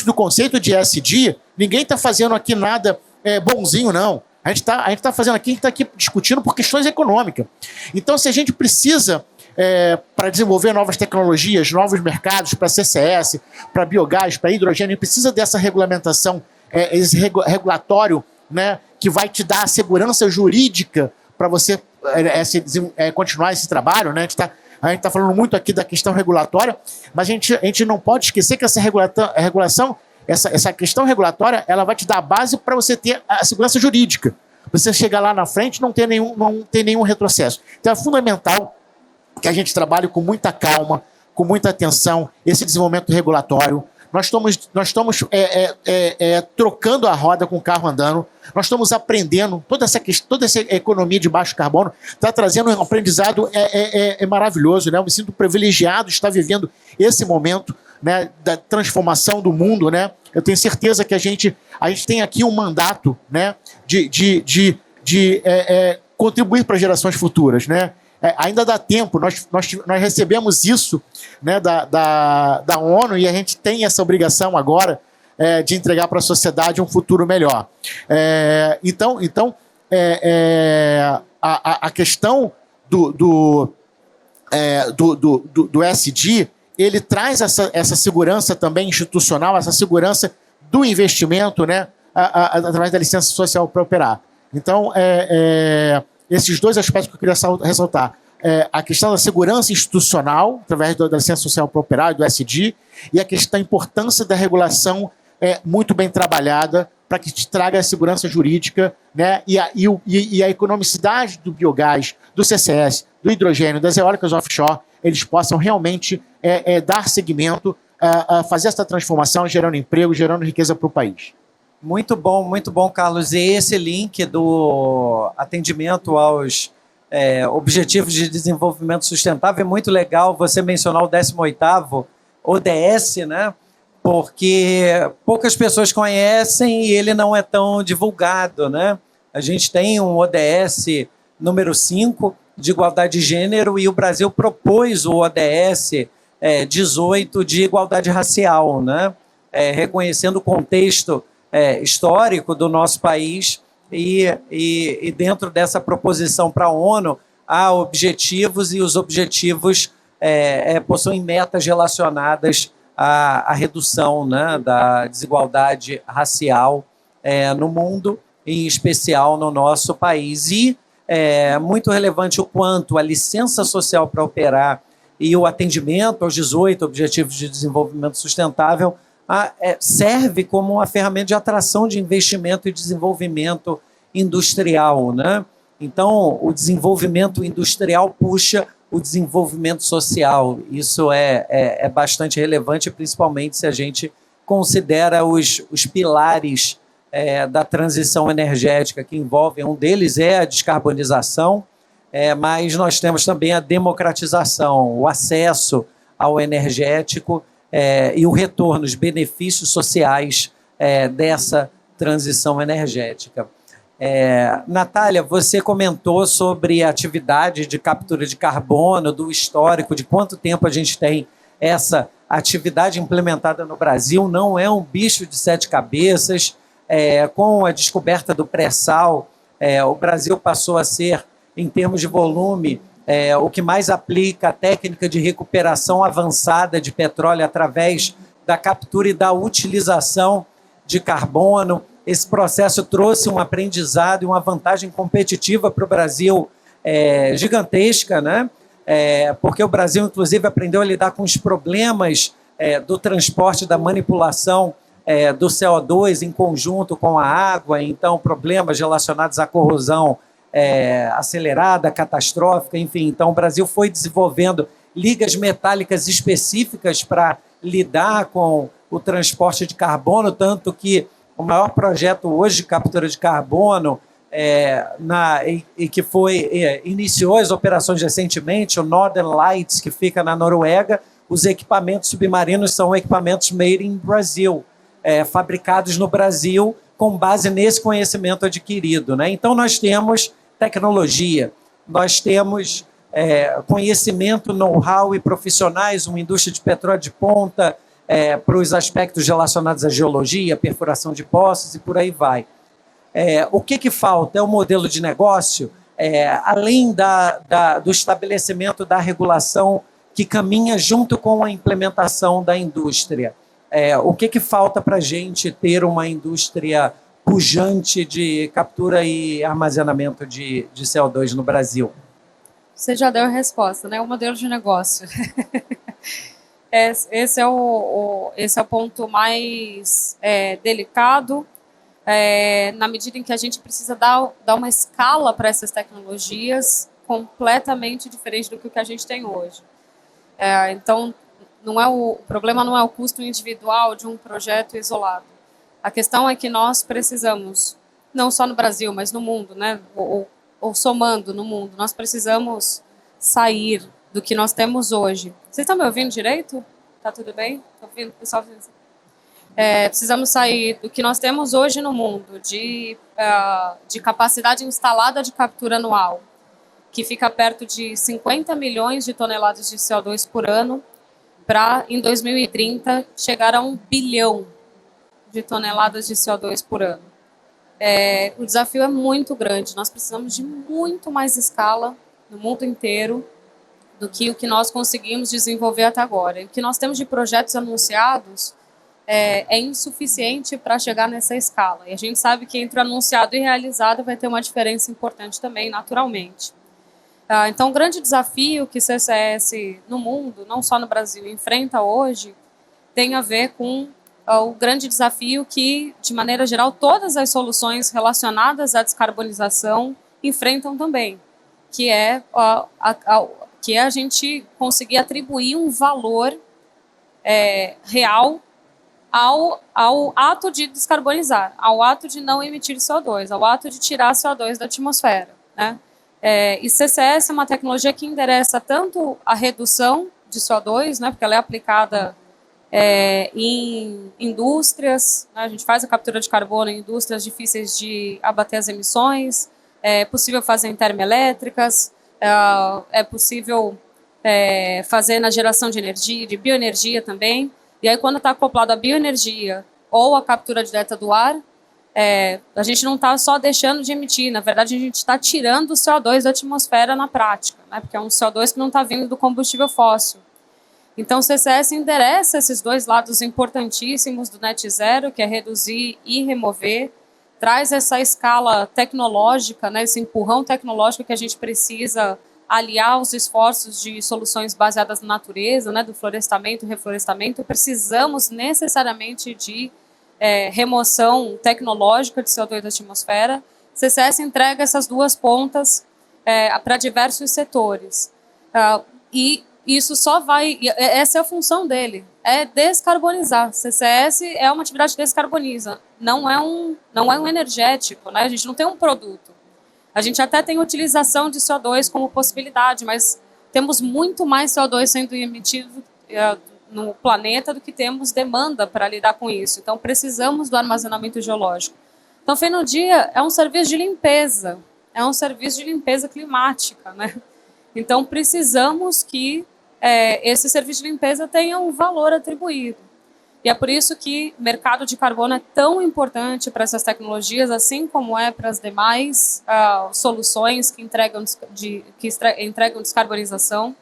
do conceito de ESG, ninguém está fazendo aqui nada bonzinho, não. A gente está fazendo aqui, a gente está aqui discutindo por questões econômicas. Então, se a gente precisa, para desenvolver novas tecnologias, novos mercados para CCS, para biogás, para hidrogênio, a gente precisa dessa regulamentação, esse regulatório, né, que vai te dar a segurança jurídica para você continuar esse trabalho. Né? A gente está falando muito aqui da questão regulatória, mas a gente não pode esquecer que essa regulação, essa questão regulatória, ela vai te dar a base para você ter a segurança jurídica. Você chegar lá na frente não ter nenhum retrocesso. Então é fundamental que a gente trabalhe com muita calma, com muita atenção, esse desenvolvimento regulatório. Nós estamos trocando a roda com o carro andando, nós estamos aprendendo, toda essa economia de baixo carbono está trazendo um aprendizado maravilhoso. Né? Eu me sinto privilegiado de estar vivendo esse momento, né, da transformação do mundo. Né? Eu tenho certeza que a gente tem aqui um mandato, né, de contribuir para gerações futuras. Né? Ainda dá tempo, nós recebemos isso, né, da ONU, e a gente tem essa obrigação agora de entregar para a sociedade um futuro melhor. Então, a questão do ESG, ele traz essa segurança também institucional, essa segurança do investimento, né, através da licença social para operar. Então, esses dois aspectos que eu queria ressaltar. A questão da segurança institucional, através da licença social para operar e do ESG, e a questão da importância da regulação muito bem trabalhada para que te traga a segurança jurídica, né, e a economicidade do biogás, do CCS, do hidrogênio, das eólicas offshore, eles possam realmente dar seguimento a fazer essa transformação, gerando emprego, gerando riqueza para o país. Muito bom, Carlos. E esse link do atendimento aos Objetivos de Desenvolvimento Sustentável é muito legal você mencionar o 18º ODS, né? Porque poucas pessoas conhecem e ele não é tão divulgado, né? A gente tem um ODS número 5 de igualdade de gênero e o Brasil propôs o ODS 18 de igualdade racial, né? Reconhecendo o contexto histórico do nosso país e dentro dessa proposição para a ONU há objetivos e os objetivos possuem metas relacionadas à redução, né, da desigualdade racial no mundo, em especial no nosso país. E é muito relevante o quanto a licença social para operar e o atendimento aos 18 Objetivos de Desenvolvimento Sustentável serve como uma ferramenta de atração de investimento e desenvolvimento industrial, né? Então, o desenvolvimento industrial puxa o desenvolvimento social. Isso é bastante relevante, principalmente se a gente considera os pilares da transição energética que envolvem. Um deles é a descarbonização, mas nós temos também a democratização, o acesso ao energético e o retorno, os benefícios sociais dessa transição energética. Natália, você comentou sobre a atividade de captura de carbono, do histórico, de quanto tempo a gente tem essa atividade implementada no Brasil. Não é um bicho de 7 cabeças. Com a descoberta do pré-sal, o Brasil passou a ser, em termos de volume, o que mais aplica a técnica de recuperação avançada de petróleo através da captura e da utilização de carbono. Esse processo trouxe um aprendizado e uma vantagem competitiva para o Brasil gigantesca, né? Porque o Brasil, inclusive, aprendeu a lidar com os problemas do transporte, da manipulação do CO2 em conjunto com a água, então problemas relacionados à corrosão acelerada, catastrófica, enfim. Então o Brasil foi desenvolvendo ligas metálicas específicas para lidar com o transporte de carbono, tanto que o maior projeto hoje de captura de carbono que iniciou as operações recentemente, o Northern Lights, que fica na Noruega. Os equipamentos submarinos são equipamentos made in Brazil, fabricados no Brasil com base nesse conhecimento adquirido, né? Então nós temos tecnologia, nós temos conhecimento, know-how e profissionais, uma indústria de petróleo de ponta, para os aspectos relacionados à geologia, perfuração de poços e por aí vai. O que falta é o modelo de negócio, além do estabelecimento da regulação que caminha junto com a implementação da indústria. O que falta para a gente ter uma indústria pujante de captura e armazenamento de CO2 no Brasil? Você já deu a resposta, né? O modelo de negócio. Esse é o ponto mais delicado, na medida em que a gente precisa dar uma escala para essas tecnologias completamente diferente do que a gente tem hoje. Então, o problema não é o custo individual de um projeto isolado. A questão é que nós precisamos, não só no Brasil, mas no mundo, né? ou somando no mundo, nós precisamos sair do que nós temos hoje. Vocês estão me ouvindo direito? Tá tudo bem? Estão ouvindo, pessoal? Precisamos sair do que nós temos hoje no mundo, de capacidade instalada de captura anual, que fica perto de 50 milhões de toneladas de CO2 por ano, para, em 2030, chegar a 1 bilhão de toneladas de CO2 por ano. O desafio é muito grande, nós precisamos de muito mais escala no mundo inteiro do que o que nós conseguimos desenvolver até agora. E o que nós temos de projetos anunciados é insuficiente para chegar nessa escala. E a gente sabe que entre o anunciado e realizado vai ter uma diferença importante também, naturalmente. Então, o grande desafio que CCS no mundo, não só no Brasil, enfrenta hoje, tem a ver com o grande desafio que, de maneira geral, todas as soluções relacionadas à descarbonização enfrentam também, que é a gente conseguir atribuir um valor real ao ato de descarbonizar, ao ato de não emitir CO2, ao ato de tirar CO2 da atmosfera, né? E CCS é uma tecnologia que endereça tanto a redução de CO2, né, porque ela é aplicada em indústrias, né, a gente faz a captura de carbono em indústrias difíceis de abater as emissões, é possível fazer em termoelétricas, é possível fazer na geração de energia, de bioenergia também. E aí, quando está acoplado à bioenergia ou à captura direta do ar, a gente não está só deixando de emitir, na verdade, a gente está tirando o CO2 da atmosfera na prática, né, porque é um CO2 que não está vindo do combustível fóssil. Então, o CCS endereça esses dois lados importantíssimos do Net Zero, que é reduzir e remover, traz essa escala tecnológica, né, esse empurrão tecnológico que a gente precisa aliar os esforços de soluções baseadas na natureza, né, do florestamento e reflorestamento. Precisamos necessariamente de remoção tecnológica de CO2 da atmosfera. CCS entrega essas duas pontas para diversos setores. E isso só vai... Essa é a função dele, é descarbonizar. CCS é uma atividade que descarboniza, não é um energético, né? A gente não tem um produto. A gente até tem utilização de CO2 como possibilidade, mas temos muito mais CO2 sendo emitido no planeta do que temos demanda para lidar com isso. Então, precisamos do armazenamento geológico. Então, Fenodia é um serviço de limpeza, é um serviço de limpeza climática, né? Então, precisamos que esse serviço de limpeza tenha um valor atribuído. E é por isso que o mercado de carbono é tão importante para essas tecnologias, assim como é para as demais soluções que entregam descarbonização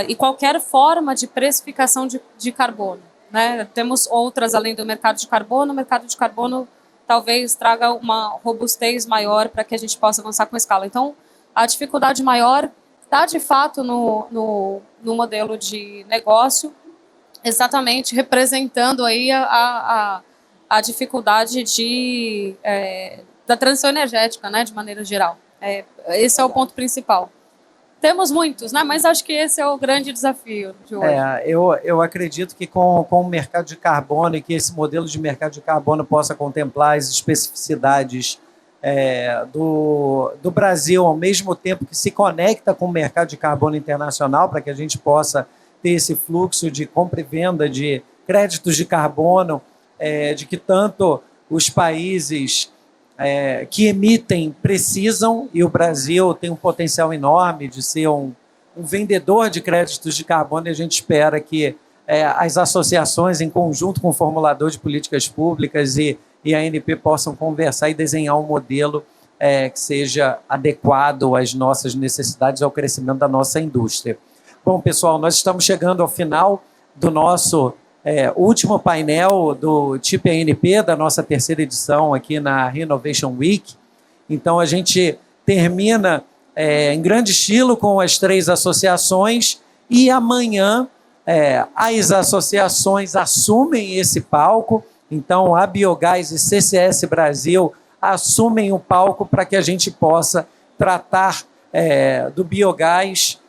e qualquer forma de precificação de carbono, né? Temos outras além do mercado de carbono. O mercado de carbono talvez traga uma robustez maior para que a gente possa avançar com escala. Então, a dificuldade maior está, de fato, no modelo de negócio, exatamente representando aí a dificuldade da transição energética, né, de maneira geral. Esse é o ponto principal. Temos muitos, né, mas acho que esse é o grande desafio de hoje. Eu acredito que com o mercado de carbono e que esse modelo de mercado de carbono possa contemplar as especificidades do Brasil, ao mesmo tempo que se conecta com o mercado de carbono internacional, para que a gente possa ter esse fluxo de compra e venda de créditos de carbono, de que tanto os países que emitem precisam, e o Brasil tem um potencial enorme de ser um vendedor de créditos de carbono, e a gente espera que as associações, em conjunto com o formulador de políticas públicas e a ANP, possam conversar e desenhar um modelo que seja adequado às nossas necessidades, ao crescimento da nossa indústria. Bom, pessoal, nós estamos chegando ao final do nosso último painel do TIP ANP, da nossa terceira edição aqui na Renovation Week. Então, a gente termina em grande estilo com as 3 associações e amanhã as associações assumem esse palco. Então, a Biogás e CCS Brasil assumem o palco para que a gente possa tratar do biogás,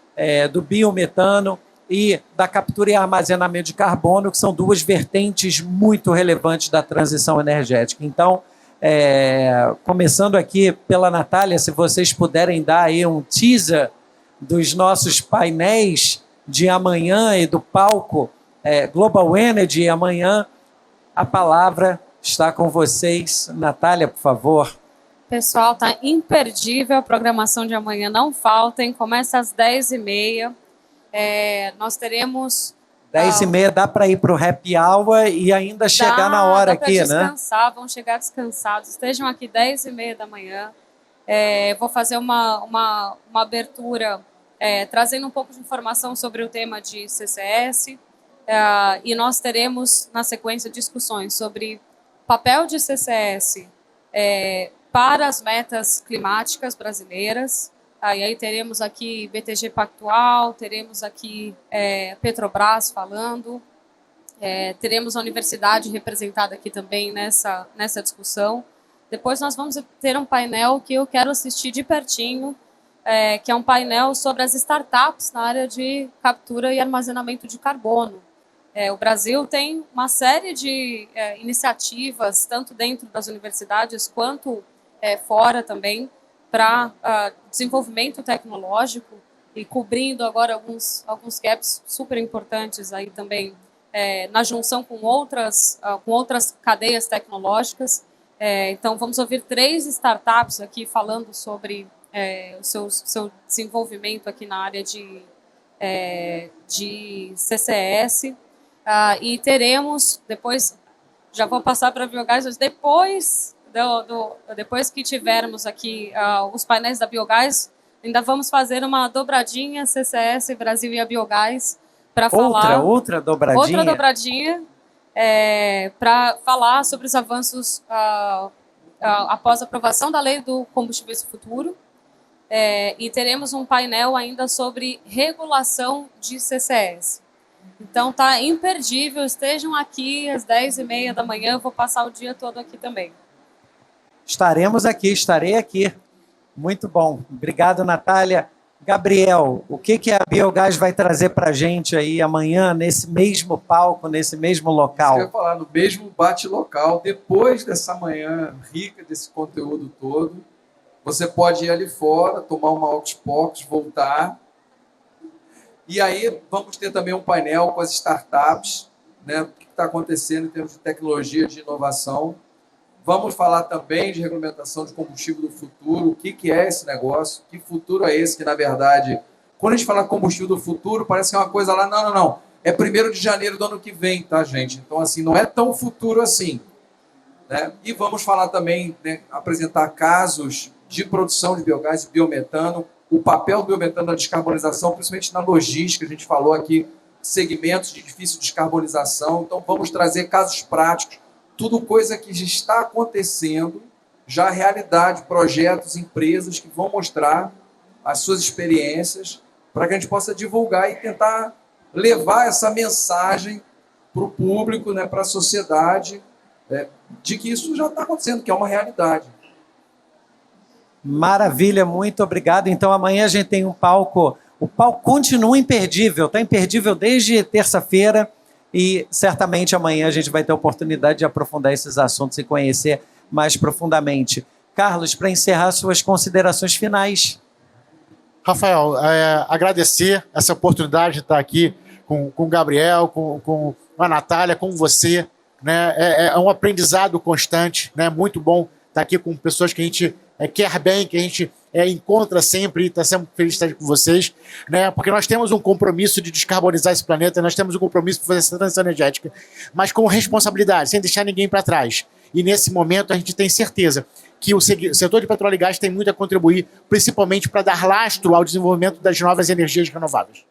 do biometano e da captura e armazenamento de carbono, que são 2 vertentes muito relevantes da transição energética. Então, começando aqui pela Natália, se vocês puderem dar aí um teaser dos nossos painéis de amanhã e do palco Global Energy amanhã, a palavra está com vocês. Natália, por favor. Pessoal, tá imperdível a programação de amanhã, não faltem, começa às 10h30. Nós teremos 10h30 dá para ir para o happy hour e ainda chegar na hora aqui, né? Descansar, vão chegar descansados. Estejam aqui 10h30 da manhã. Vou fazer uma abertura trazendo um pouco de informação sobre o tema de CCS. E nós teremos, na sequência, discussões sobre o papel de CCS para as metas climáticas brasileiras. E aí teremos aqui BTG Pactual, teremos aqui Petrobras falando, teremos a universidade representada aqui também nessa discussão. Depois nós vamos ter um painel que eu quero assistir de pertinho, que é um painel sobre as startups na área de captura e armazenamento de carbono. O Brasil tem uma série de iniciativas, tanto dentro das universidades quanto fora também, para desenvolvimento tecnológico e cobrindo agora alguns gaps super importantes aí também na junção com outras cadeias tecnológicas. Então, vamos ouvir 3 startups aqui falando sobre o seu desenvolvimento aqui na área de CCS. E teremos, depois, já vou passar para a Biogás, mas depois que tivermos aqui os painéis da Biogás, ainda vamos fazer uma dobradinha CCS Brasil e a Biogás para falar... Outra dobradinha? Outra dobradinha para falar sobre os avanços após a aprovação da Lei do Combustível Futuro. E teremos um painel ainda sobre regulação de CCS. Então, tá imperdível. Estejam aqui às 10h30 da manhã. Eu vou passar o dia todo aqui também. Estarei aqui. Muito bom. Obrigado, Natália. Gabriel, o que a Biogás vai trazer para a gente aí amanhã, nesse mesmo palco, nesse mesmo local? Eu ia falar, no mesmo bate-local, depois dessa manhã rica desse conteúdo todo, você pode ir ali fora, tomar uma Oxbox, voltar. E aí vamos ter também um painel com as startups, né? O que está acontecendo em termos de tecnologia, de inovação. Vamos falar também de regulamentação de combustível do futuro, o que é esse negócio, que futuro é esse que, na verdade, quando a gente fala combustível do futuro, parece que é uma coisa lá, não, é 1º de janeiro do ano que vem, tá, gente? Então, assim, não é tão futuro assim, né? E vamos falar também, né, apresentar casos de produção de biogás e biometano, o papel do biometano na descarbonização, principalmente na logística, a gente falou aqui, segmentos de difícil descarbonização, então vamos trazer casos práticos, tudo coisa que já está acontecendo, já realidade, projetos, empresas que vão mostrar as suas experiências para que a gente possa divulgar e tentar levar essa mensagem para o público, né, para a sociedade, de que isso já está acontecendo, que é uma realidade. Maravilha, muito obrigado. Então amanhã a gente tem um palco, o palco continua imperdível, está imperdível desde terça-feira e certamente amanhã a gente vai ter a oportunidade de aprofundar esses assuntos e conhecer mais profundamente. Carlos, para encerrar suas considerações finais. Rafael, agradecer essa oportunidade de estar aqui com o Gabriel, com a Natália, com você, né? É um aprendizado constante, né? Muito bom estar aqui com pessoas que a gente quer bem, que a gente encontra sempre e está sempre feliz de estar com vocês, né? Porque nós temos um compromisso de descarbonizar esse planeta, nós temos um compromisso de fazer essa transição energética, mas com responsabilidade, sem deixar ninguém para trás. E nesse momento a gente tem certeza que o setor de petróleo e gás tem muito a contribuir, principalmente para dar lastro ao desenvolvimento das novas energias renováveis.